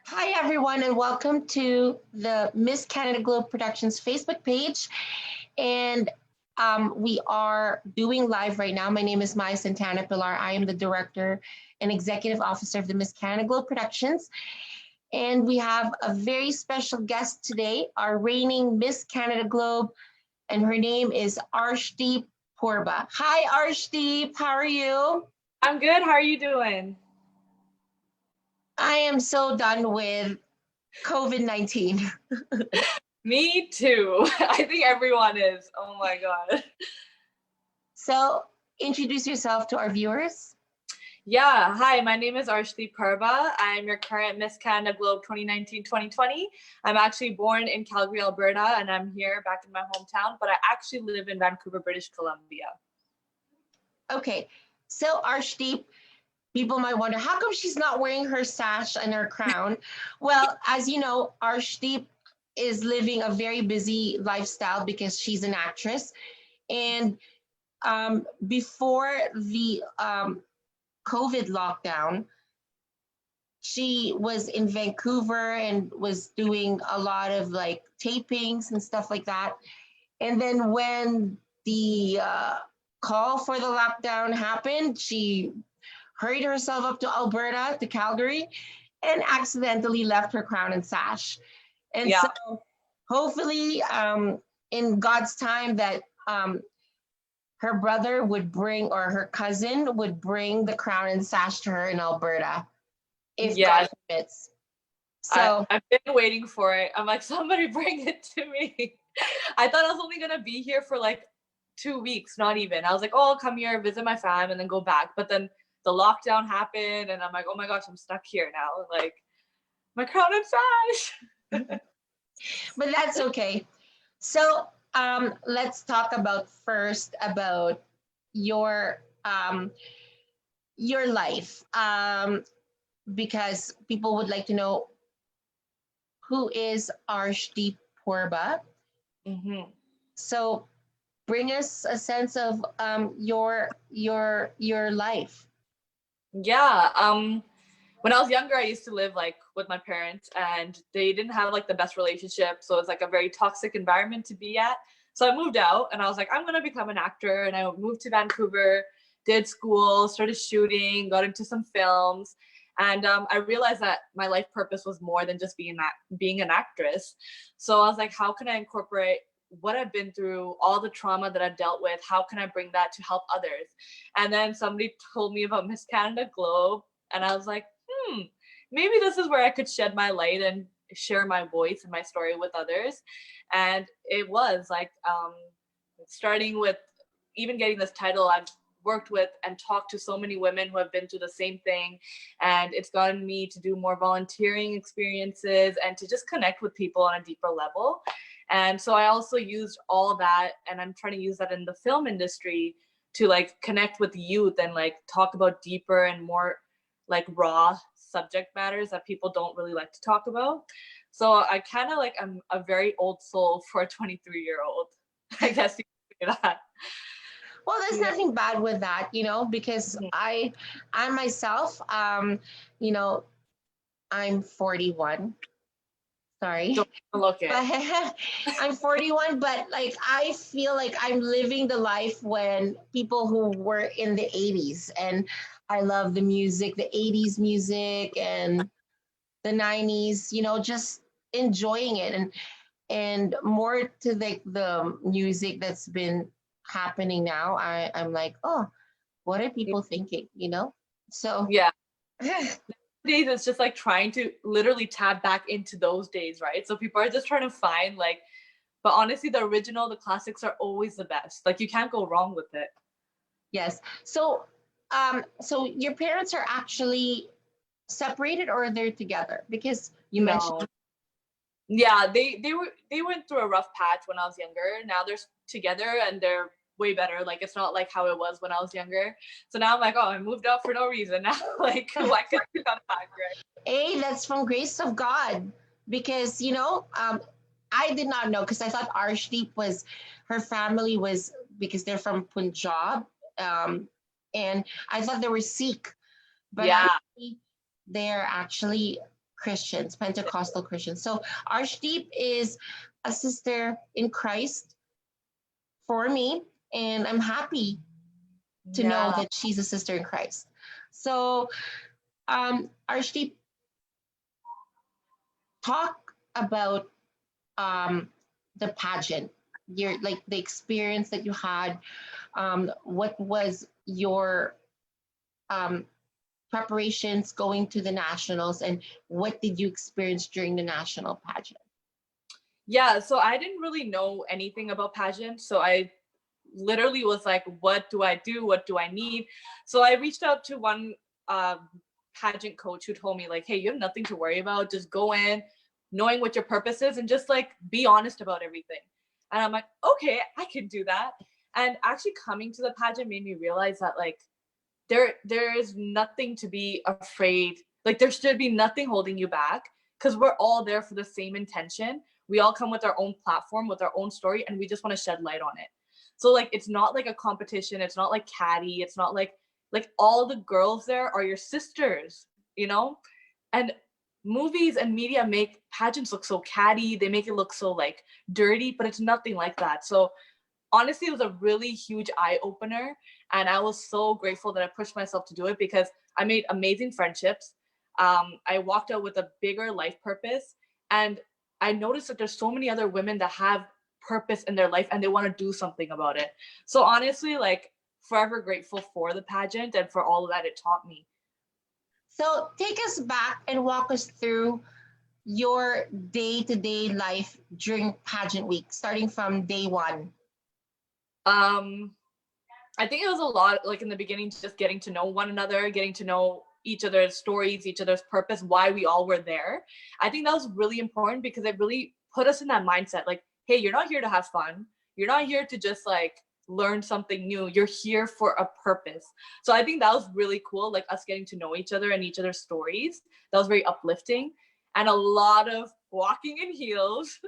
Hi, everyone, and welcome to the Miss Canada Globe Productions Facebook page. And we are doing live right now. My name is Maya Santana Pilar. I am the director and executive officer of the Miss Canada Globe Productions. And we have a very special guest today, our reigning Miss Canada Globe, and her name is Arshdeep Purba. Hi, Arshdeep. How are you? I'm good. How are you doing? I am so done with COVID-19. Me too. I think everyone is. Oh my God. So introduce yourself to our viewers. Yeah. Hi, my name is Arshdeep Purba. I'm your current Miss Canada Globe 2019-2020. I'm actually born in Calgary, Alberta, and I'm here back in my hometown, but I actually live in Vancouver, British Columbia. Okay, so Arshdeep, people might wonder, how come she's not wearing her sash and her crown? Well, as you know, Arshdeep is living a very busy lifestyle because she's an actress. And before the COVID lockdown, she was in Vancouver and was doing a lot of like tapings and stuff like that. And then when the call for the lockdown happened, she hurried herself up to Alberta, to Calgary, and accidentally left her crown and sash. And so Yeah. hopefully, in God's time, that her brother would bring, or her cousin would bring the crown and sash to her in Alberta, if Yeah. God permits. So, I've been waiting for it. I'm like, somebody bring it to me. I thought I was only going to be here for like 2 weeks, not even. I was like, oh, I'll come here, visit my fam, and then go back. But then the lockdown happened, and I'm like, oh my gosh, I'm stuck here now. Like, my crown and sash. but that's okay. So, let's talk about first about your your life, because people would like to know who is Arshdeep Purba. Mm-hmm. So, bring us a sense of your life. Yeah. When I was younger, I used to live like with my parents, and they didn't have like the best relationship. So it's like a very toxic environment to be at. So I moved out, and I was like, I'm gonna become an actor. And I moved to Vancouver, did school, started shooting, got into some films. And I realized that my life purpose was more than just being an actress. So I was like, how can I incorporate what I've been through, all the trauma that I've dealt with? How can I bring that to help others? And then somebody told me about Miss Canada Globe, and I was like, maybe this is where I could shed my light and share my voice and my story with others. And it was like starting with even getting this title, I've worked with and talked to so many women who have been through the same thing, and it's gotten me to do more volunteering experiences and to just connect with people on a deeper level. And so I also used all that, and I'm trying to use that in the film industry to like connect with youth and like talk about deeper and more like raw subject matters that people don't really like to talk about. So I kind of like, I'm a very old soul for a 23-year-old. I guess you could say that. Well, there's Yeah. nothing bad with that, because I myself, you know, I'm 41. Sorry. Don't look it. But I'm 41, but like I feel like I'm living the life when people who were in the 80s, and I love the music, the 80s music and the 90s, just enjoying it, and more to the music that's been happening now. I'm like, oh, what are people thinking? So Yeah. Days it's just like trying to literally tap back into those days, right? So people are just trying to find like, but honestly, the original, the classics are always the best. Like you can't go wrong with it. yes. So your parents are actually separated, or they're together? Because you mentioned. No. Yeah, they went through a rough patch when I was younger. Now they're together and they're way better. Like it's not like how it was when I was younger. So now I'm like, oh, I moved out for no reason now. Like why could I come back, right? A, that's from grace of God, because I did not know, because I thought Arshdeep was, her family was, because they're from Punjab, and I thought they were Sikh, but Yeah. they're actually Christians, Pentecostal Christians. So Arshdeep is a sister in Christ for me, and I'm happy to know Yeah. that she's a sister in Christ. So, Arshdeep, talk about the pageant, your like the experience that you had. What was your um, preparations going to the nationals, and what did you experience during the national pageant? Yeah, so I didn't really know anything about pageant. So I literally was like, what do I do? What do I need? So I reached out to one pageant coach who told me, like, hey, you have nothing to worry about. Just go in, knowing what your purpose is, and just like be honest about everything. And I'm like, okay, I can do that. And actually coming to the pageant made me realize that like there is nothing to be afraid. Like there should be nothing holding you back because we're all there for the same intention. We all come with our own platform, with our own story, and we just want to shed light on it. So like it's not like a competition, it's not like catty, it's not like all the girls there are your sisters, you know? And movies and media make pageants look so catty, they make it look so like dirty, but it's nothing like that. So honestly, it was a really huge eye opener. And I was so grateful that I pushed myself to do it because I made amazing friendships. I walked out with a bigger life purpose. And I noticed that there's so many other women that have purpose in their life and they want to do something about it. So honestly, like forever grateful for the pageant and for all that it taught me. So take us back and walk us through your day-to-day life during pageant week, starting from day one. I think it was a lot like in the beginning, just getting to know one another, getting to know each other's stories, each other's purpose, why we all were there. I think that was really important because it really put us in that mindset like, hey, you're not here to have fun. You're not here to just like learn something new. You're here for a purpose. So I think that was really cool, like us getting to know each other and each other's stories. That was very uplifting. And a lot of walking in heels,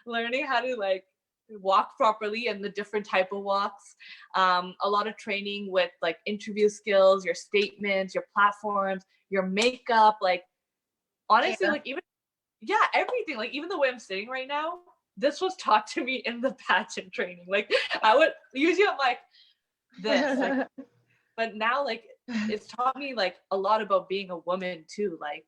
learning how to like walk properly and the different type of walks. A lot of training with like interview skills, your statements, your platforms, your makeup, like honestly, Yeah. like even everything, like even the way I'm sitting right now, this was taught to me in the pageant training. Like I would usually I'm like this, like, but now like it's taught me like a lot about being a woman too, like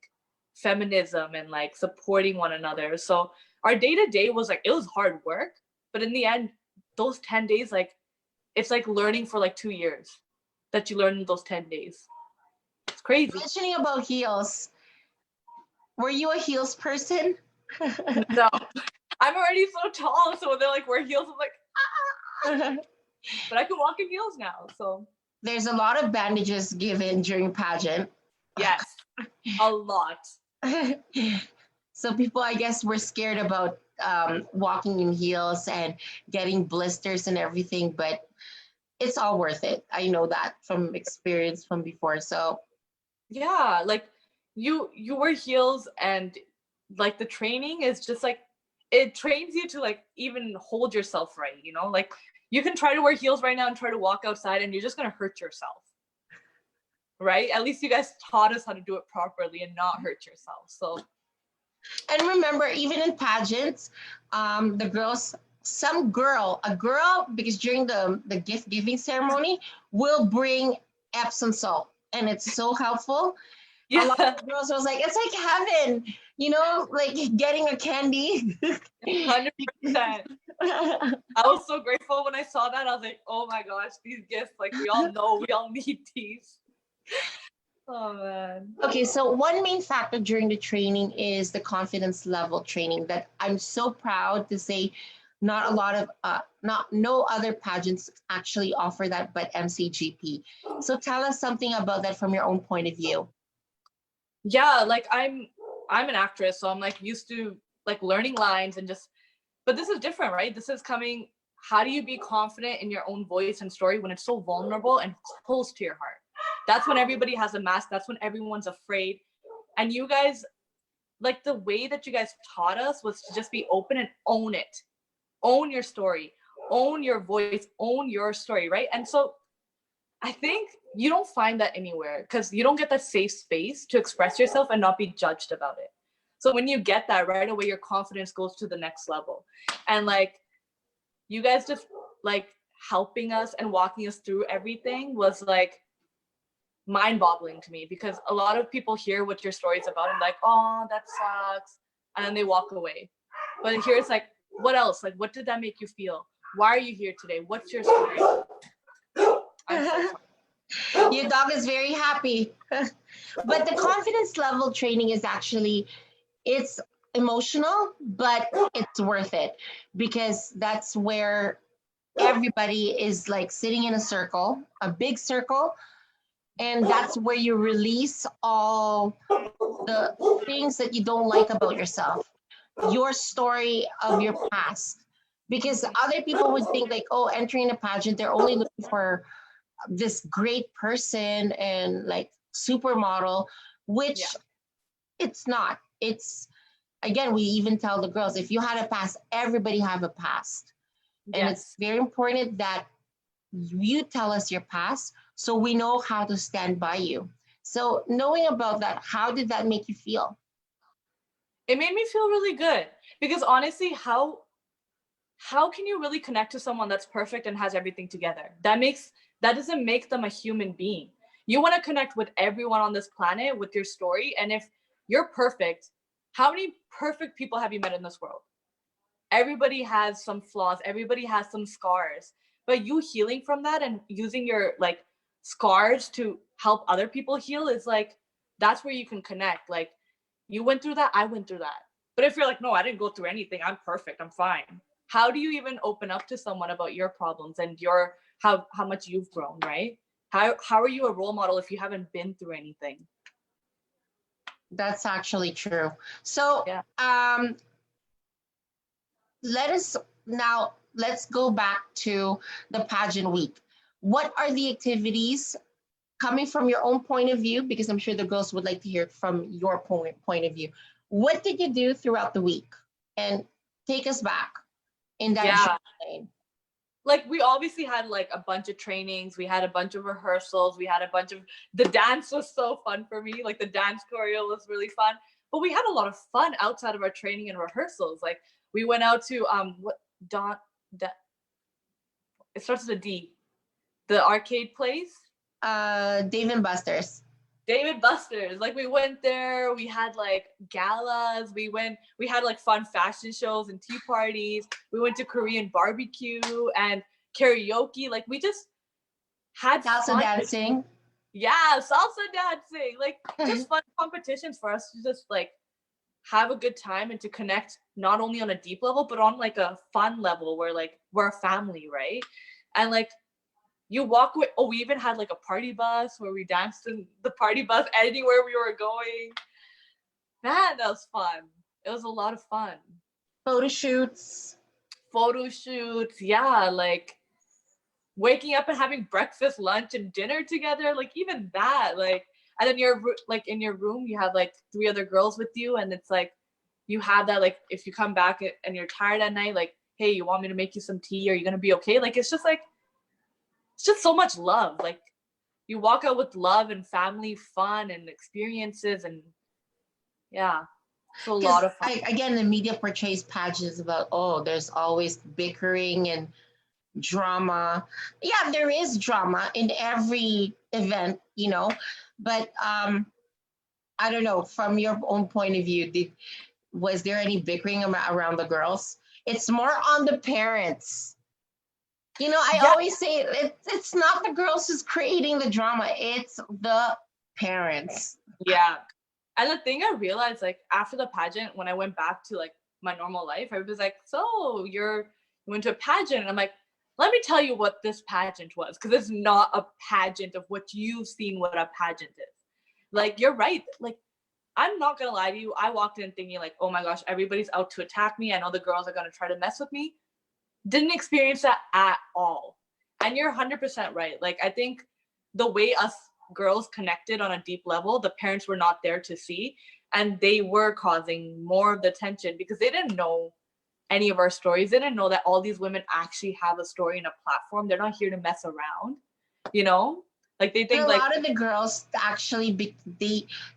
feminism and like supporting one another. So our day-to-day was like it was hard work, but in the end, those 10 days, like it's like learning for like 2 years that you learn in those 10 days. It's crazy. Mentioning about heels, were you a heels person? No, I'm already so tall, so they're like wear heels. I'm like, but I can walk in heels now. So There's a lot of bandages given during pageant. yes, a lot. So people, I guess, were scared about walking in heels and getting blisters and everything, but it's all worth it. I know that from experience from before. So Yeah, like you wear heels and like the training is just like it trains you to like even hold yourself right, you know? Like you can try to wear heels right now and try to walk outside and you're just going to hurt yourself. Right? At least you guys taught us how to do it properly and not hurt yourself. So and remember, even in pageants, the girls, a girl, because during the gift giving ceremony, will bring Epsom salt, and it's so helpful. A lot yeah, of girls was like, it's like heaven, like getting a candy. 100%. I was so grateful when I saw that. I was like, oh my gosh, these gifts, like we all know we all need these. Oh man. Okay, so one main factor during the training is the confidence level training that I'm so proud to say not a lot of no other pageants actually offer that but MCGP. So tell us something about that from your own point of view. Yeah, like I'm an actress, so I'm like used to like learning lines and just but this is different, right? This is coming how do you be confident in your own voice and story when it's so vulnerable and close to your heart? That's when everybody has a mask. That's when everyone's afraid. And you guys, like the way that you guys taught us was to just be open and own it. Own your story, own your voice, own your story, right? And so I think you don't find that anywhere because you don't get that safe space to express yourself and not be judged about it. So when you get that right away, your confidence goes to the next level. And like, you guys just like helping us and walking us through everything was like mind-boggling to me, because a lot of people hear what your story's about and like, oh, that sucks, and then they walk away. But here it's like, what else? Like, what did that make you feel? Why are you here today? What's your story? I'm so sorry. Your dog is very happy. But the confidence level training is actually, it's emotional, but it's worth it, because that's where everybody is like sitting in a circle, a big circle, and that's where you release all the things that you don't like about yourself, your story of your past. Because other people would think like, oh, entering a pageant, they're only looking for this great person and like supermodel, which it's not. It's, again, we even tell the girls, if you had a past, everybody have a past. And it's very important that you tell us your past so we know how to stand by you. So knowing about that, how did that make you feel? It made me feel really good, because honestly, how can you really connect to someone that's perfect and has everything together? That doesn't make them a human being. You want to connect with everyone on this planet with your story. And if you're perfect, how many perfect people have you met in this world? Everybody has some flaws, everybody has some scars, but you healing from that and using your like scars to help other people heal is like, that's where you can connect. Like, you went through that, I went through that. But if you're like, no, I didn't go through anything, I'm perfect, I'm fine, how do you even open up to someone about your problems and your how much you've grown, right? How are you a role model if you haven't been through anything? That's actually true. So let's go back to the pageant week. What are the activities, coming from your own point of view, because I'm sure the girls would like to hear from your point of view. What did you do throughout the week? And take us back in that journey. Like, we obviously had like a bunch of trainings, we had a bunch of rehearsals, we had a bunch of, the dance was so fun for me, like the dance choreo was really fun, but we had a lot of fun outside of our training and rehearsals. Like, we went out to it starts with a D, the arcade place, Dave and Buster's. David Buster's. Like, we went there, we had like galas, we had like fun fashion shows and tea parties, we went to Korean barbecue and karaoke. Like, we just had salsa dancing. Yeah, salsa dancing. Like, just fun competitions for us to just like have a good time and to connect, not only on a deep level but on like a fun level where like we're a family, right? And like, you walk away. Oh, we even had like a party bus where we danced in the party bus anywhere we were going. Man, that was fun. It was a lot of fun. Photo shoots. Yeah, like waking up and having breakfast, lunch, and dinner together. Like, even that, like, and then you're like in your room, you have like 3 other girls with you, and it's like you have that, like, if you come back and you're tired at night, like, hey, you want me to make you some tea? Are you gonna be okay? Like, it's just like, it's just so much love. Like, you walk out with love and family fun and experiences, and it's a lot of fun. Again, the media portrays pageants about, oh, there's always bickering and drama. Yeah, there is drama in every event, but I don't know, from your own point of view, was there any bickering around the girls? It's more on the parents. I always say it's not the girls who's creating the drama, it's the parents. Yeah. And the thing I realized, like, after the pageant, when I went back to like my normal life, I was like, so you went to a pageant? And I'm like, let me tell you what this pageant was, because it's not a pageant of what you've seen what a pageant is. Like, you're right. Like, I'm not gonna lie to you, I walked in thinking like, oh my gosh, everybody's out to attack me, I know the girls are gonna try to mess with me. Didn't experience that at all. And you're 100% right. Like, I think the way us girls connected on a deep level, the parents were not there to see, and they were causing more of the tension because they didn't know any of our stories. They didn't know that all these women actually have a story and a platform. They're not here to mess around, Like they And think a like, lot of the girls actually,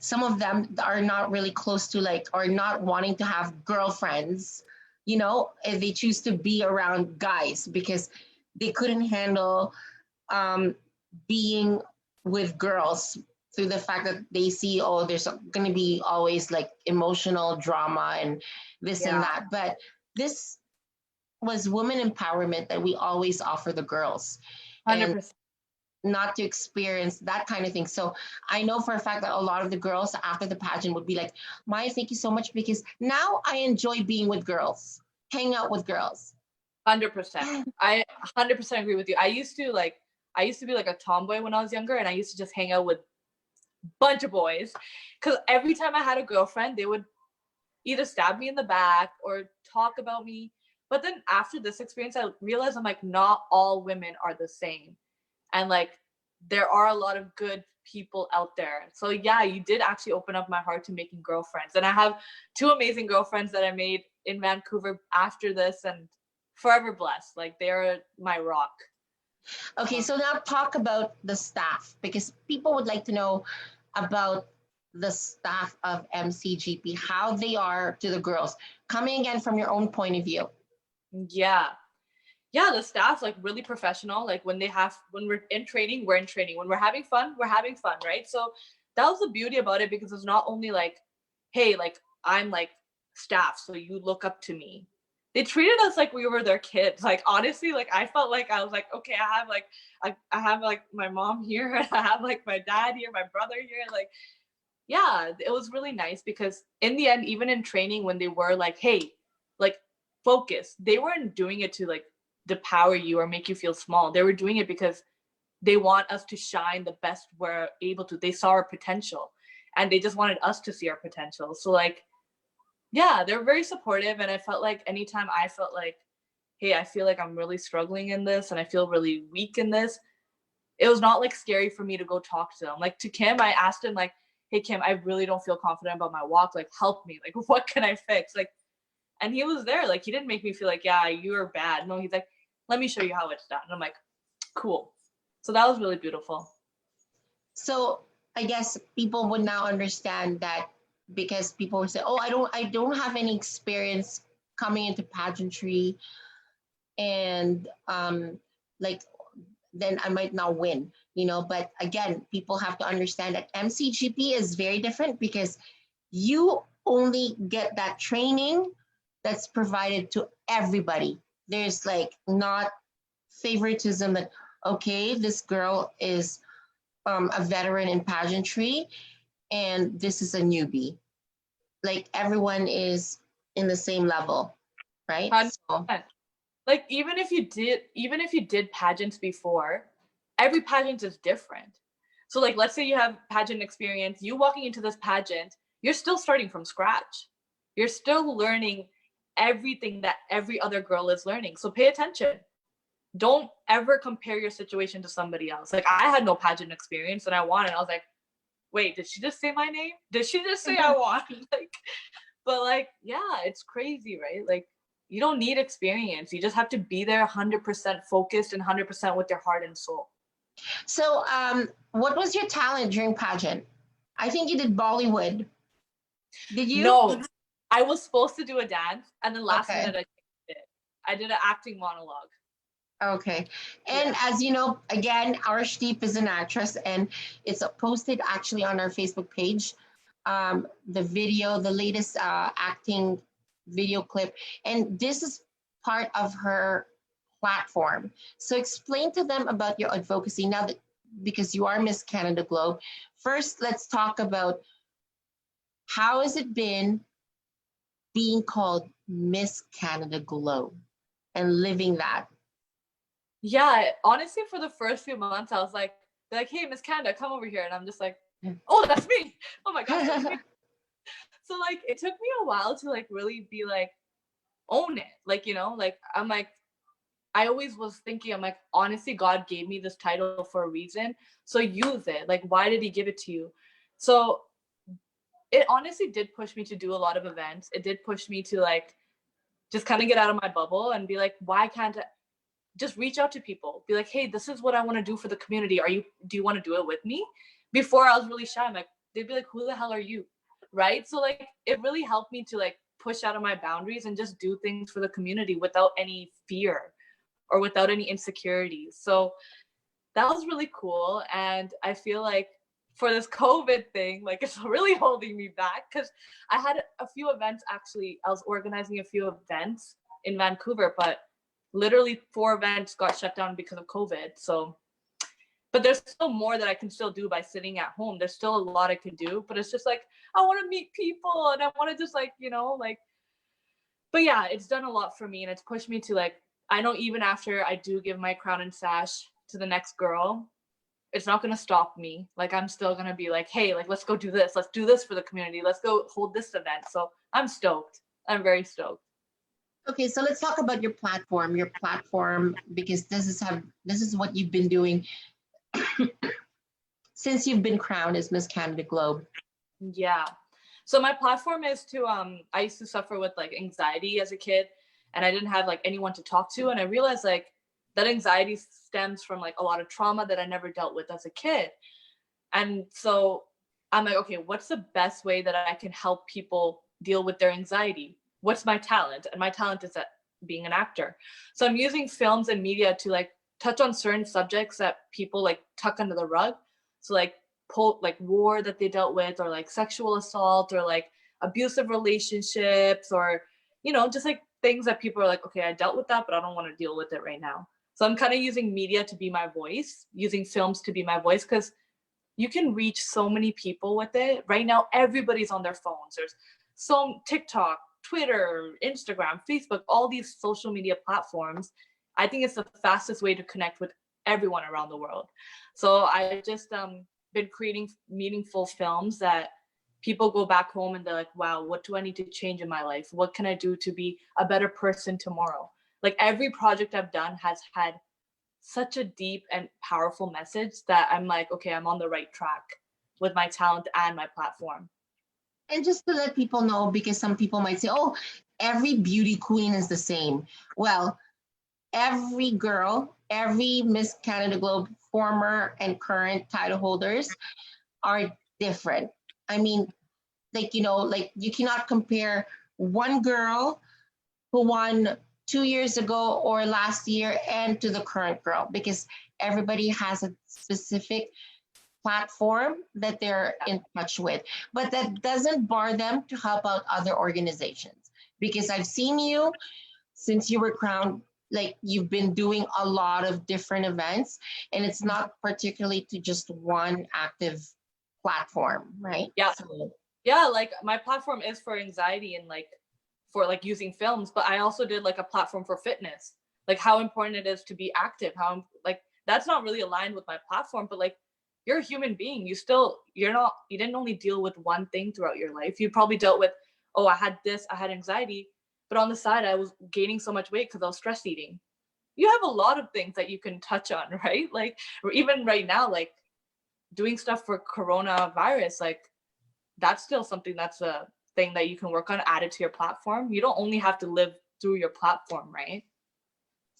some of them are not really close to like, or not wanting to have girlfriends, if they choose to be around guys because they couldn't handle um, being with girls through the fact that they see, oh, there's going to be always like emotional drama and this and yeah, that. But this was women empowerment that we always offer the girls. And 100%. not to experience that kind of thing. So I know for a fact that a lot of the girls after the pageant would be like, Maya, thank you so much because now I enjoy being with girls, hang out with girls. 100%. I 100% agree with you. I used to be like a tomboy when I was younger, and I used to just hang out with a bunch of boys because every time I had a girlfriend, they would either stab me in the back or talk about me. But then after this experience, I realized I'm like, not all women are the same. And like, there are a lot of good people out there. So yeah, you did actually open up my heart to making girlfriends. And I have two amazing girlfriends that I made in Vancouver after this, and forever blessed. Like, they're my rock. Okay, so now talk about the staff because people would like to know about the staff of MCGP, how they are to the girls. Coming again from your own point of view. Yeah. Yeah, the staff's like really professional. Like when we're in training, we're in training. When we're having fun, we're having fun, right? So that was the beauty about it, because it's not only like, hey, like I'm like staff, so you look up to me. They treated us like we were their kids. Like honestly, like I felt like I was like, okay, I have like my mom here, and I have like my dad here, my brother here. Like, yeah, it was really nice because in the end, even in training, when they were like, hey, like focus, they weren't doing it to like depower you or make you feel small. They were doing it because they want us to shine the best we're able to. They saw our potential, and they just wanted us to see our potential. So like, yeah, they're very supportive. And I felt like anytime I felt like, hey, I feel like I'm really struggling in this and I feel really weak in this, it was not like scary for me to go talk to them. Like to Kim, I asked him like, hey Kim, I really don't feel confident about my walk. Like help me. Like what can I fix? Like, and he was there. Like he didn't make me feel like, yeah, you're bad. No, he's like, let me show you how it's done. And I'm like, cool. So that was really beautiful. So I guess people would now understand that because people would say, "Oh, I don't have any experience coming into pageantry, and like then I might not win." But again, people have to understand that MCGP is very different because you only get that training that's provided to everybody. There's like not favoritism that okay, this girl is a veteran in pageantry, and this is a newbie. Like everyone is in the same level, right? So 100%. Like even if you did pageants before, every pageant is different. So like let's say you have pageant experience, you walking into this pageant, you're still starting from scratch. You're still learning everything that every other girl is learning. So pay attention. Don't ever compare your situation to somebody else. Like I had no pageant experience and I won, and I was like, wait, did she just say my name? Did she just say I won? Like, but like, yeah, it's crazy, right? Like you don't need experience. You just have to be there 100% focused and 100% with your heart and soul. so what was your talent during pageant? I think you did Bollywood. Did you? No, I was supposed to do a dance, and then last Okay. minute I did. I did an acting monologue. Okay. And Yeah. as you know, again, Arshdeep is an actress, and it's posted actually on our Facebook page. The video, the latest acting video clip, and this is part of her platform. So explain to them about your advocacy now that because you are Miss Canada Globe. First, let's talk about how has it been being called Miss Canada Globe and living that. Yeah, honestly, for the first few months, I was like, they're like, hey, Miss Canada, come over here. And I'm just like, oh, that's me. Oh my gosh, that's me. So like it took me a while to like really be like own it. Like, like I'm like, I always was thinking, I'm like, honestly, God gave me this title for a reason. So use it. Like, why did he give it to you? So it honestly did push me to do a lot of events. It did push me to like just kind of get out of my bubble and be like, why can't I? just reach out to people, be like, hey, this is what I want to do for the community. Do you want to do it with me? Before I was really shy. I'm like, they'd be like, who the hell are you? Right? So like, it really helped me to like push out of my boundaries and just do things for the community without any fear or without any insecurities. So that was really cool. And I feel like for this COVID thing, like it's really holding me back, because I had a few events. Actually, I was organizing a few events in Vancouver, but literally 4 events got shut down because of COVID. So, but there's still more that I can still do by sitting at home. There's still a lot I can do, but it's just like, I want to meet people and I want to just like, like, but yeah, it's done a lot for me, and it's pushed me to like, I know even after I do give my crown and sash to the next girl, it's not going to stop me. Like, I'm still going to be like, hey, like, let's go do this. Let's do this for the community. Let's go hold this event. So I'm stoked. I'm very stoked. Okay, so let's talk about your platform. Your platform, because this is what you've been doing since you've been crowned as Miss Canada Globe. Yeah. So my platform is to I used to suffer with like anxiety as a kid, and I didn't have like anyone to talk to, and I realized like that anxiety stems from like a lot of trauma that I never dealt with as a kid. And so I'm like, okay, what's the best way that I can help people deal with their anxiety? What's my talent? And my talent is at being an actor. So I'm using films and media to like touch on certain subjects that people like tuck under the rug. So like war that they dealt with, or like sexual assault, or like abusive relationships, or just like things that people are like, okay, I dealt with that, but I don't want to deal with it right now. So I'm kind of using media to be my voice, using films to be my voice, because you can reach so many people with it. Right now, everybody's on their phones. There's so TikTok, Twitter, Instagram, Facebook, all these social media platforms. I think it's the fastest way to connect with everyone around the world. So I just been creating meaningful films that people go back home and they're like, wow, what do I need to change in my life? What can I do to be a better person tomorrow? Like, every project I've done has had such a deep and powerful message that I'm like, okay, I'm on the right track with my talent and my platform. And just to let people know, because some people might say, oh, every beauty queen is the same. Well, every girl, every Miss Canada Globe former and current title holders are different. I mean, like, you cannot compare one girl who won 2 years ago or last year and to the current girl, because everybody has a specific platform that they're in touch with. But that doesn't bar them to help out other organizations, because I've seen you since you were crowned, like you've been doing a lot of different events, and it's not particularly to just one active platform, right? Yeah. So, yeah, like my platform is for anxiety and like for like using films, but I also did like a platform for fitness, like how important it is to be active, how like that's not really aligned with my platform, but like you're a human being. You didn't only deal with one thing throughout your life. You probably dealt with, oh, I had anxiety, but on the side I was gaining so much weight because I was stress eating. You have a lot of things that you can touch on, right? Like, or even right now, like doing stuff for coronavirus, like that's still something that's a thing that you can work on, add it to your platform. You don't only have to live through your platform, right?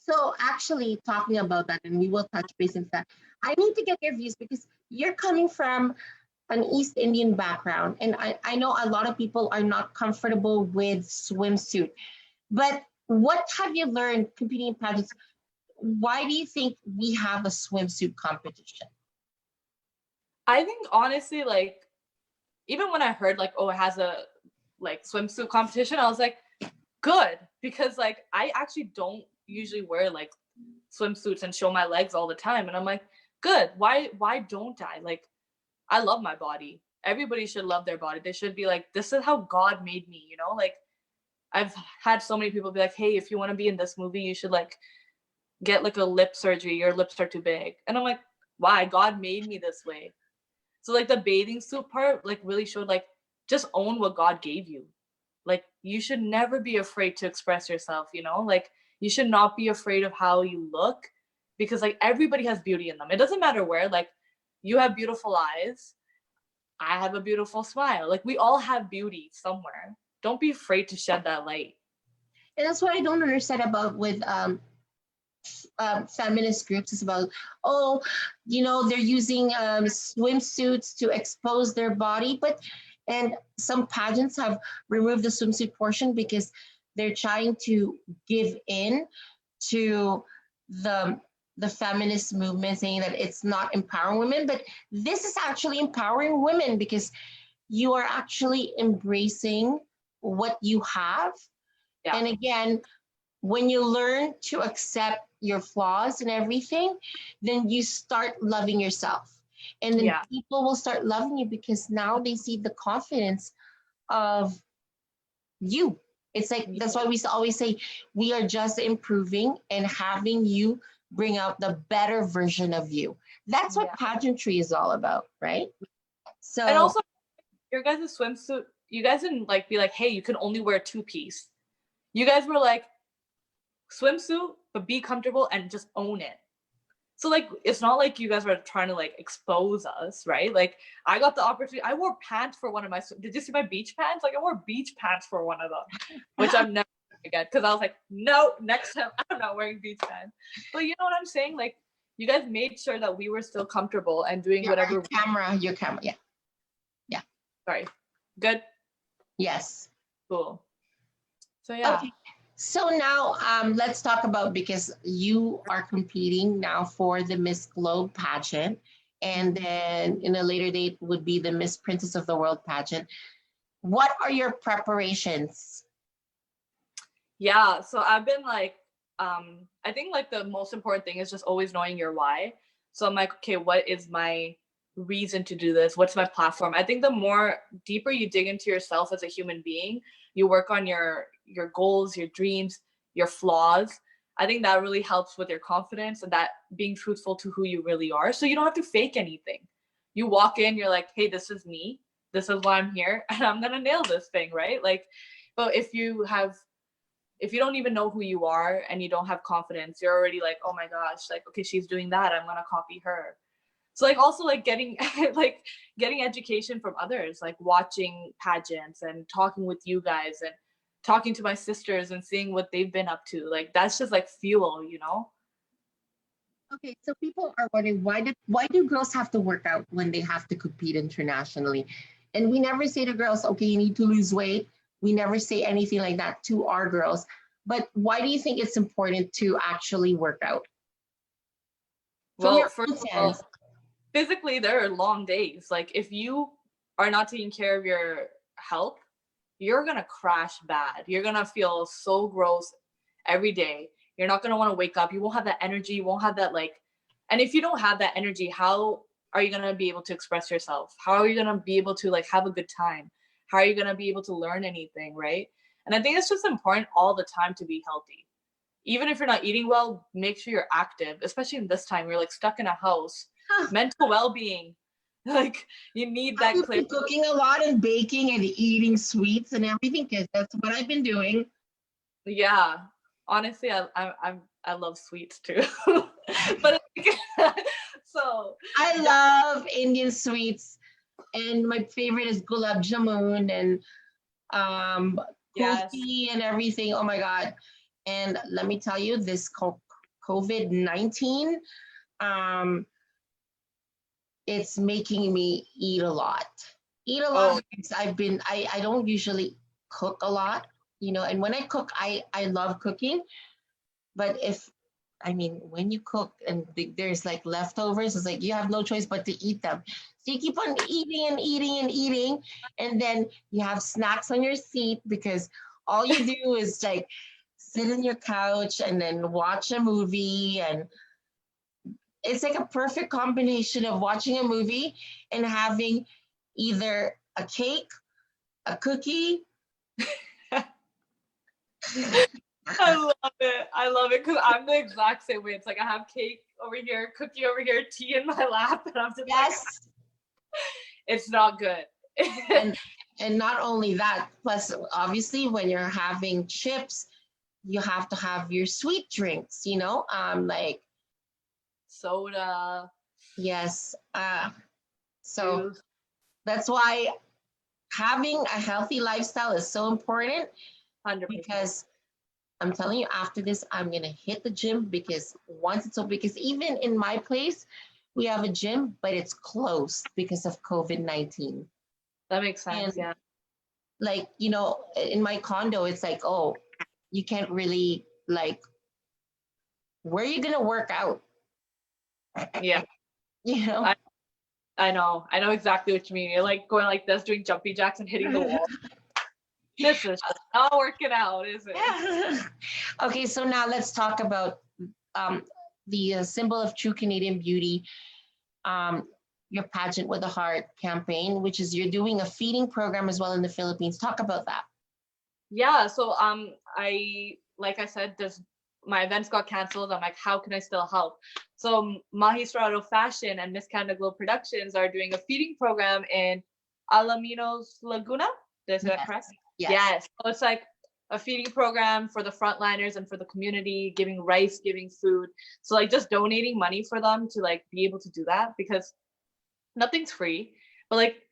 so actually talking about that, and we will touch base in that. I need to get your views, because you're coming from an East Indian background, and I know a lot of people are not comfortable with swimsuit. But what have you learned competing in pageants? Why do you think we have a swimsuit competition? I think honestly, like even when I heard like, oh, it has a like swimsuit competition, I was like, good, because like I actually don't usually wear like swimsuits and show my legs all the time, and I'm like, good. Why don't I? Like, I love my body. Everybody should love their body. They should be like, this is how God made me, Like, I've had so many people be like, hey, if you want to be in this movie, you should like get like a lip surgery. Your lips are too big. And I'm like, why? God made me this way. So like the bathing suit part like really showed like, just own what God gave you. Like, you should never be afraid to express yourself, Like, you should not be afraid of how you look, because like everybody has beauty in them. It doesn't matter where, like you have beautiful eyes. I have a beautiful smile. Like, we all have beauty somewhere. Don't be afraid to shed that light. And that's what I don't understand about with feminist groups is about, oh, they're using swimsuits to expose their body, and some pageants have removed the swimsuit portion because they're trying to give in to the the feminist movement, saying that it's not empowering women, but this is actually empowering women because you are actually embracing what you have. Yeah. And again, when you learn to accept your flaws and everything, then you start loving yourself. And then Yeah. people will start loving you because now they see the confidence of you. It's like, that's why we always say we are just improving and having you bring out the better version of you. That's what Yeah. pageantry is all about, right? And So also, your guys' swimsuit, you guys didn't like be like, hey, you can only wear a 2-piece. You guys were like, swimsuit, but be comfortable and just own it. So like, it's not like you guys were trying to like expose us, right? Like, I got the opportunity. I wore pants for one of my. Did you see my beach pants? Like, I wore beach pants for one of them, which I'm never gonna get because I was like, no, next time I'm not wearing beach pants. But you know what I'm saying? Like, you guys made sure that we were still comfortable and doing whatever. your camera, yeah. Sorry, good, Yes. cool. So yeah. Okay. So now let's talk about, because you are competing now for the Miss Globe pageant, and then in a later date would be the Miss Princess of the World pageant. What are your preparations? Yeah, so I've been like, I think like the most important thing is just always knowing your why. So I'm like, okay, what is my reason to do this? What's my platform? I think the more deeper you dig into yourself as a human being, you work on your goals, your dreams, your flaws. I think that really helps with your confidence and that being truthful to who you really are. So you don't have to fake anything. You walk in, you're like, hey, this is me. This is why I'm here, and I'm gonna nail this thing, right? Like, but if you don't even know who you are and you don't have confidence, you're already like, oh my gosh, like, okay, she's doing that, I'm gonna copy her. So like, also like getting like getting education from others, like watching pageants and talking with you guys and talking to my sisters and seeing what they've been up to, like that's just like fuel, you know. Okay, so people are wondering, why do girls have to work out when they have to compete internationally? And we never say to girls, okay, you need to lose weight. We never say anything like that to our girls. But why do you think it's important to actually work out? From Well, your first own of all, sense. physically there are long days. Like if you are not taking care of your health, you're gonna crash bad. You're gonna feel so gross every day. You're not gonna want to wake up. You won't have that energy. You won't have that like, and if you don't have that energy, how are you gonna be able to express yourself? How are you gonna be able to like have a good time? How are you gonna be able to learn anything, right? And I think it's just important all the time to be healthy. Even if you're not eating well, make sure you're active, especially in this time. You're like stuck in a house. Huh. Mental well-being, like you need that I've clear. been cooking a lot and baking and eating sweets and everything, because that's what I've been doing. Yeah, honestly, I love sweets too, but so I love Indian sweets, and my favorite is gulab jamun and um, yes, kulfi and everything. Oh my God. And let me tell you, this COVID-19, um, it's making me eat a lot. Eat a lot oh because I don't usually cook a lot, and when I cook, I love cooking. But when you cook and there's like leftovers, it's like you have no choice but to eat them. So you keep on eating and eating and eating, and then you have snacks on your seat because all you do is like sit on your couch and then watch a movie. And it's like a perfect combination of watching a movie and having either a cake, a cookie. I love it. I love it because I'm the exact same way. It's like I have cake over here, cookie over here, tea in my lap, and I'm just like, Yes. it's not good. and and not only that, plus obviously when you're having chips, you have to have your sweet drinks, like Soda, yes. So juice. that's why having a healthy lifestyle is so important, 100%. because I'm telling you, after this, I'm going to hit the gym because once it's open, because even in my place, we have a gym, but it's closed because of COVID-19. That makes And sense. Yeah. like, in my condo, it's like, oh, you can't really, like, where are you going to work out? Yeah. You know? I, I know. I know exactly what you mean. You're like going like this, doing jumpy jacks and hitting the wall. This is not working out, is it? Okay, so now let's talk about um, the symbol of true Canadian beauty, um, your pageant with a heart campaign, which is you're doing a feeding program as well in the Philippines. Talk about that. Yeah. So I like I said, there's my events got canceled. I'm like, how can I still help? So Magistrado Fashion and Miss Canada Globe Productions are doing a feeding program in Alaminos Laguna. Did I say that correct? Yes. Yes. So it's like a feeding program for the frontliners and for the community, giving rice, giving food. So like just donating money for them to like be able to do that, because nothing's free. But like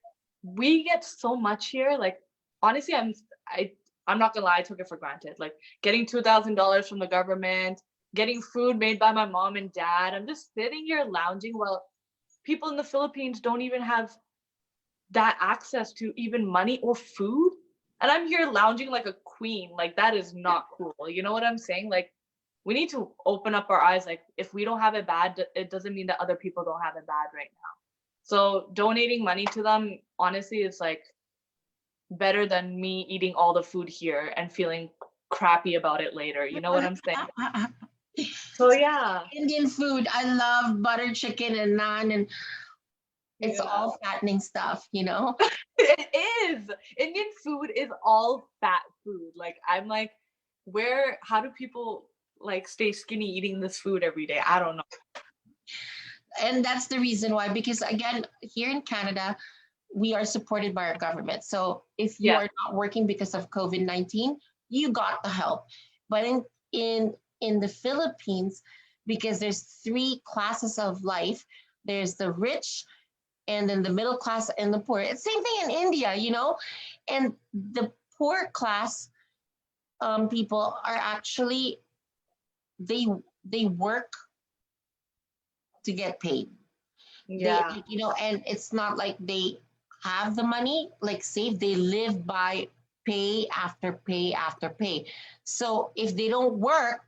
we get so much here. Like honestly, I'm not gonna lie, I took it for granted. Like getting $2,000 from the government, getting food made by my mom and dad. I'm just sitting here lounging while people in the Philippines don't even have that access to even money or food. And I'm here lounging like a queen. Like that is not cool. You know what I'm saying? Like we need to open up our eyes. Like if we don't have it bad, it doesn't mean that other people don't have it bad right now. So donating money to them, honestly, is like better than me eating all the food here and feeling crappy about it later. You know what I'm saying? So yeah. Indian food, I love butter chicken and naan, and it's Yeah. all fattening stuff, you know? It is. Indian food is all fat food. Like I'm like, how do people like stay skinny eating this food every day? I don't know. And that's the reason why, because again, here in Canada, we are supported by our government. So if you Yeah. are not working because of COVID-19, you got the help. But in the Philippines, because there's three classes of life, there's the rich, and then the middle class and the poor. It's same thing in India, and the poor class people are actually they they work to get paid. Yeah. And it's not like they have the money like saved. They live by pay after pay after pay. So if they don't work,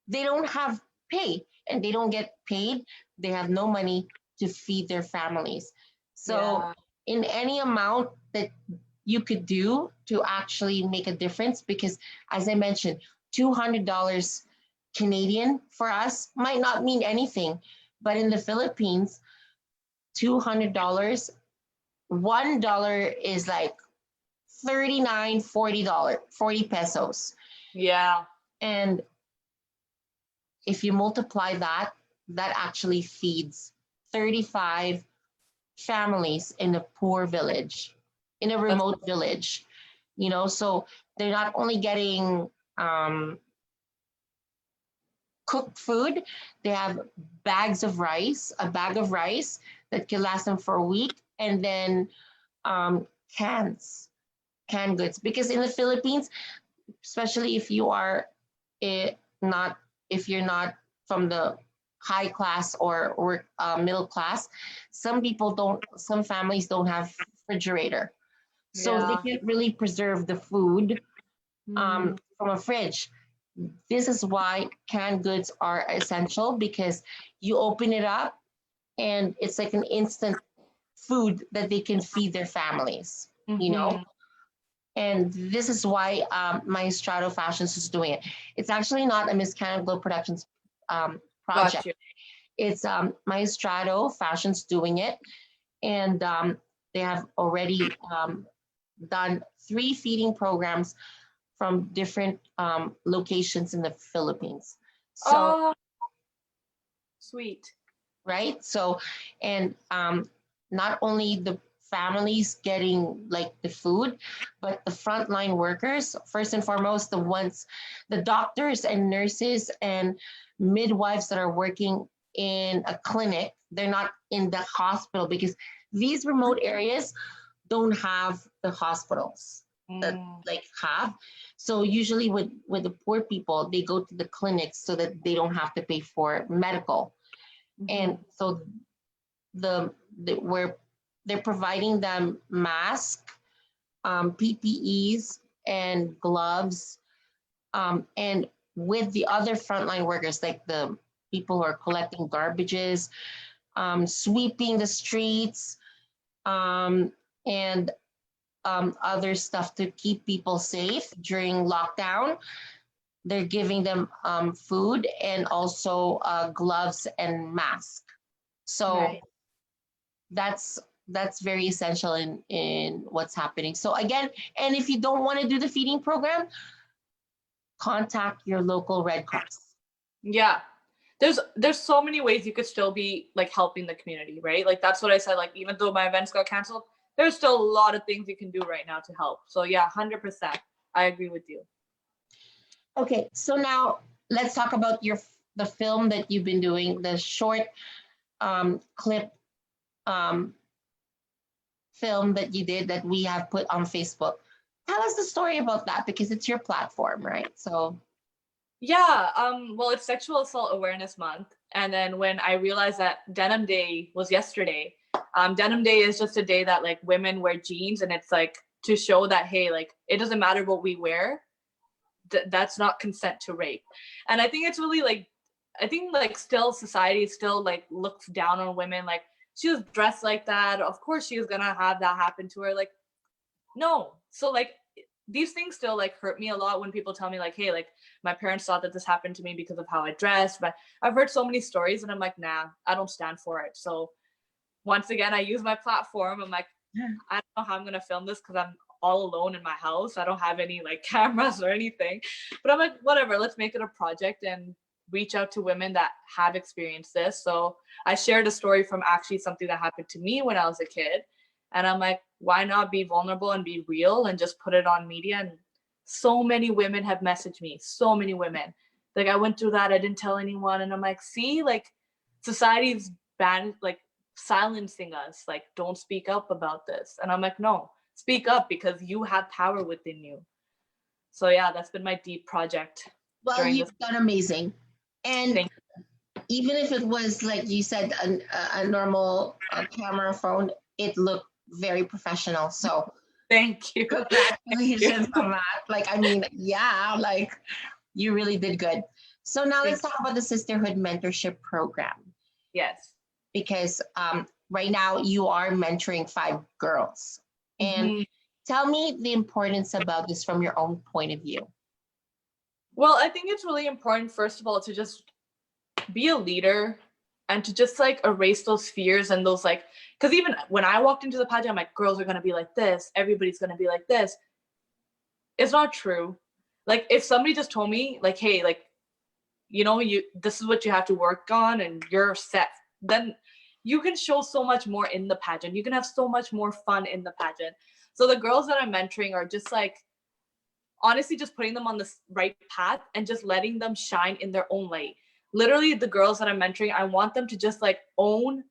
they don't have pay, and they don't get paid. They have no money to feed their families. So Yeah. in any amount that you could do to actually make a difference, because as I mentioned, $200 Canadian for us might not mean anything, but in the Philippines, $200, $1 is like 39, $40, 40 pesos. Yeah. And if you multiply that, that actually feeds 35 families in a poor village, in a remote village. So they're not only getting cooked food, they have bags of rice, a bag of rice that can last them for a week, and then um, cans, canned goods. Because in the Philippines, especially if you are not, if you're not from the high class or middle class, some families don't have refrigerator, so they Yeah. can't really preserve the food Mm. from a fridge. This is why canned goods are essential, because you open it up and it's like an instant food that they can feed their families, Mhm. And this is why Maestrado Fashions is doing it. It's actually not a Miss Canada Globe Productions Got project. you. It's Maestrado Fashions doing it. And they have already done 3 feeding programs from different locations in the Philippines. So, Oh, sweet. right? So, and not only the families getting like the food, but the frontline workers, first and foremost, the doctors and nurses and midwives that are working in a clinic, they're not in the hospital, because these remote areas don't have the hospitals that Mm. like have. So usually with the poor people, they go to the clinics so that they don't have to pay for medical. And so where they're providing them masks, PPEs, and gloves, and with the other frontline workers, like the people who are collecting garbages, sweeping the streets, and other stuff to keep people safe during lockdown. They're giving them food and also gloves and masks. So Right. that's very essential in what's happening. So again, and if you don't want to do the feeding program, contact your local Red Cross. Yeah. There's so many ways you could still be like helping the community, right? Like that's what I said. Like even though my events got canceled, there's still a lot of things you can do right now to help. So yeah, 100%. I agree with you. Okay, so now let's talk about the film that you've been doing, the short clip film that you did that we have put on Facebook. Tell us the story about that because it's your platform, right? So Yeah, well, it's Sexual Assault Awareness Month, and then when I realized that Denim Day was yesterday, Denim Day is just a day that like women wear jeans, and it's like to show that hey, like it doesn't matter what we wear, that's not consent to rape. And I think it's really like, I think like still society still like looks down on women, like she was dressed like that, of course she was gonna have that happen to her, like no. So like these things still like hurt me a lot when people tell me like, hey, like my parents thought that this happened to me because of how I dressed. But I've heard so many stories and I'm like, nah, I don't stand for it. So once again, I use my platform. I'm like, I don't know how I'm gonna film this because I'm all alone in my house. I don't have any like cameras or anything. But I'm like, whatever, let's make it a project and reach out to women that have experienced this. So I shared a story from actually something that happened to me when I was a kid. And I'm like, why not be vulnerable and be real and just put it on media? And so many women have messaged me, so many women. Like, I went through that, I didn't tell anyone. And I'm like, see, like, society's like, silencing us. Like, don't speak up about this. And I'm like, no, speak up because you have power within you. So, yeah, that's been my deep project. well, you've done amazing. And Thank even if it was like you said, a normal camera phone, it looked very professional. So Thank you. congratulations on that. Like, I mean, yeah, like you really did good. So now let's talk about the Sisterhood Mentorship Program. Yes. Because right now you are mentoring 5 girls. And tell me the importance about this from your own point of view. Well, I think it's really important, first of all, to just be a leader and to just like erase those fears and those like, because even when I walked into the pageant, I'm like, girls are going to be like this, everybody's going to be like this. It's not true. Like if somebody just told me like, hey, like, you know, this is what you have to work on and you're set, then you can show so much more in the pageant. You can have so much more fun in the pageant. So the girls that I'm mentoring are just like, honestly, just putting them on the right path and just letting them shine in their own light. Literally, the girls that I'm mentoring, I want them to just like own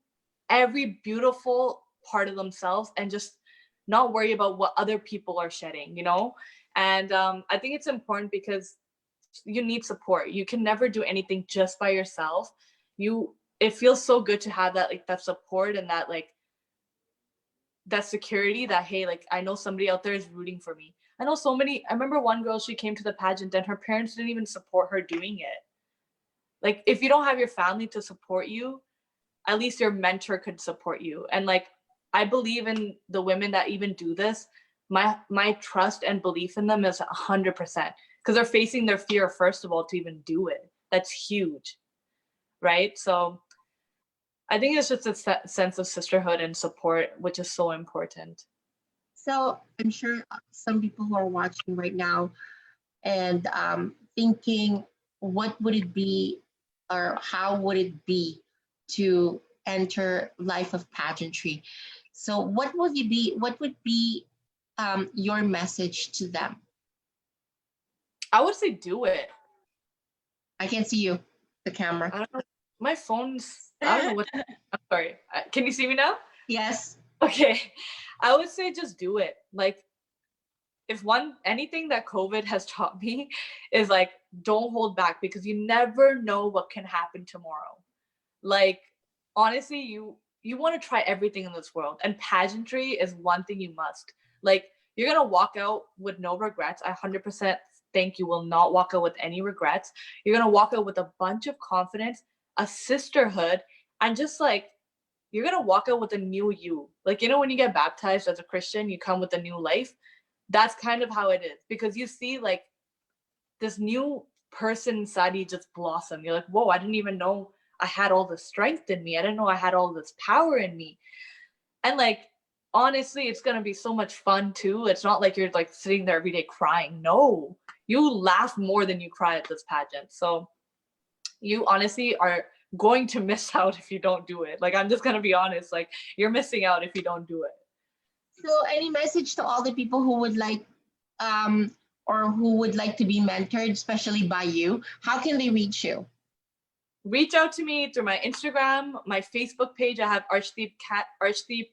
every beautiful part of themselves and just not worry about what other people are shedding, you know? And I think it's important because you need support. You can never do anything just by yourself. It feels so good to have that, like that support and that like that security that, hey, like I know somebody out there is rooting for me. I know so many, I remember one girl, she came to the pageant and her parents didn't even support her doing it. Like if you don't have your family to support you, at least your mentor could support you. And like I believe in the women that even do this. My trust and belief in them is 100% because they're facing their fear first of all to even do it. That's huge, right? So I think it's just a sense of sisterhood and support, which is so important. So I'm sure some people who are watching right now and thinking, what would it be or how would it be to enter life of pageantry? So what would be your message to them? I would say do it. I can't see you, the camera. I don't know. My phone's, I don't know what, I'm sorry. Can you see me now? Yes. Okay. I would say just do it. Like anything that COVID has taught me is like, don't hold back, because you never know what can happen tomorrow. Like, honestly, you want to try everything in this world, and pageantry is one thing you must. Like, you're gonna walk out with no regrets. I 100% think you will not walk out with any regrets. You're gonna walk out with a bunch of confidence, a sisterhood, and just like, you're gonna walk out with a new you. Like, you know, when you get baptized as a Christian, you come with a new life. That's kind of how it is, because you see like this new person inside you just blossom. You're like, whoa, I didn't even know I had all this strength in me. I didn't know I had all this power in me. And like, honestly, it's gonna be so much fun too. It's not like you're like sitting there every day crying. No, you laugh more than you cry at this pageant. So you honestly are going to miss out if you don't do it. Like, I'm just gonna be honest, like, you're missing out if you don't do it. So, any message to all the people who would like, or who would like to be mentored, especially by you? How can they reach you? Reach out to me through my Instagram, my Facebook page. I have Arshdeep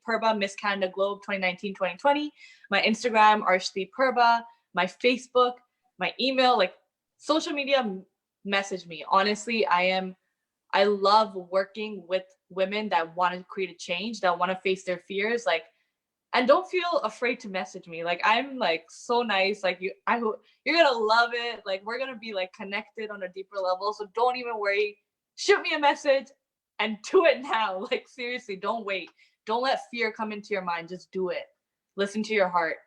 Purba Miss Canada Globe 2019-2020. My Instagram, Arshdeep Purba. My Facebook, my email, like social media. Message me. Honestly, I love working with women that want to create a change, that want to face their fears. Like, and don't feel afraid to message me. Like, I'm like so nice. Like, you're gonna love it. Like, we're gonna be like connected on a deeper level. So don't even worry. Shoot me a message and do it now. Like, seriously, don't wait. Don't let fear come into your mind. Just do it. Listen to your heart.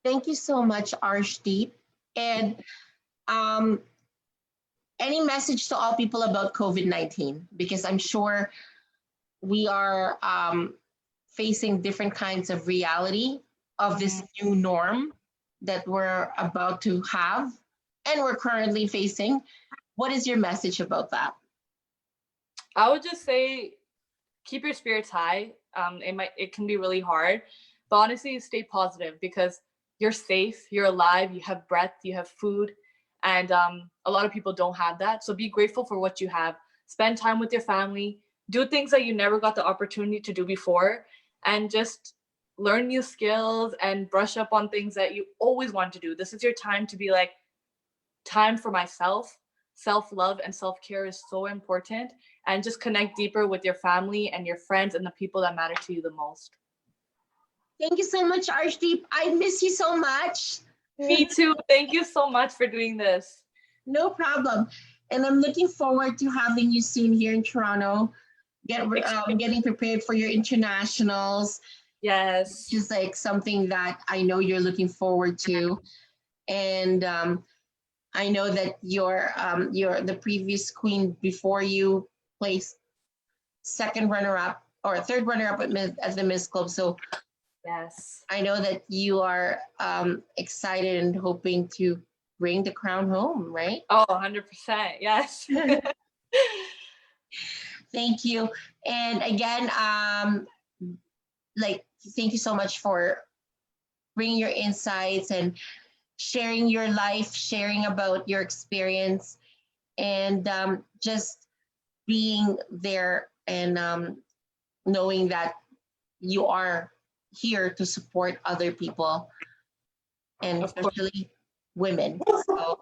Thank you so much, Arshdeep. And any message to all people about COVID-19? Because I'm sure we are facing different kinds of reality of this new norm that we're about to have and we're currently facing. What is your message about that? I would just say, keep your spirits high. It can be really hard, but honestly, stay positive, because you're safe, you're alive, you have breath, you have food, and a lot of people don't have that. So be grateful for what you have. Spend time with your family. Do things that you never got the opportunity to do before, and just learn new skills and brush up on things that you always want to do. This is your time to be like, time for myself. Self-love and self-care is so important, and just connect deeper with your family and your friends and the people that matter to you the most. Thank you so much, Arshdeep. I miss you so much. Me too. Thank you so much for doing this. No problem. And I'm looking forward to having you soon here in Toronto. Getting prepared for your internationals. Yes. Just like something that I know you're looking forward to. And I know that you're the previous queen before you placed second runner-up or third runner-up at the Miss Club. So yes, I know that you are excited and hoping to bring the crown home, right? Oh, 100%. Yes. Thank you. And again, thank you so much for bringing your insights and sharing your life, sharing about your experience, and just being there and knowing that you are here to support other people and especially women. So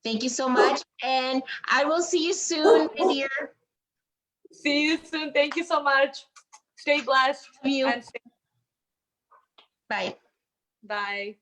thank you so much. And I will see you soon, my dear. See you soon. Thank you so much. Stay blessed. You. And Bye. Bye.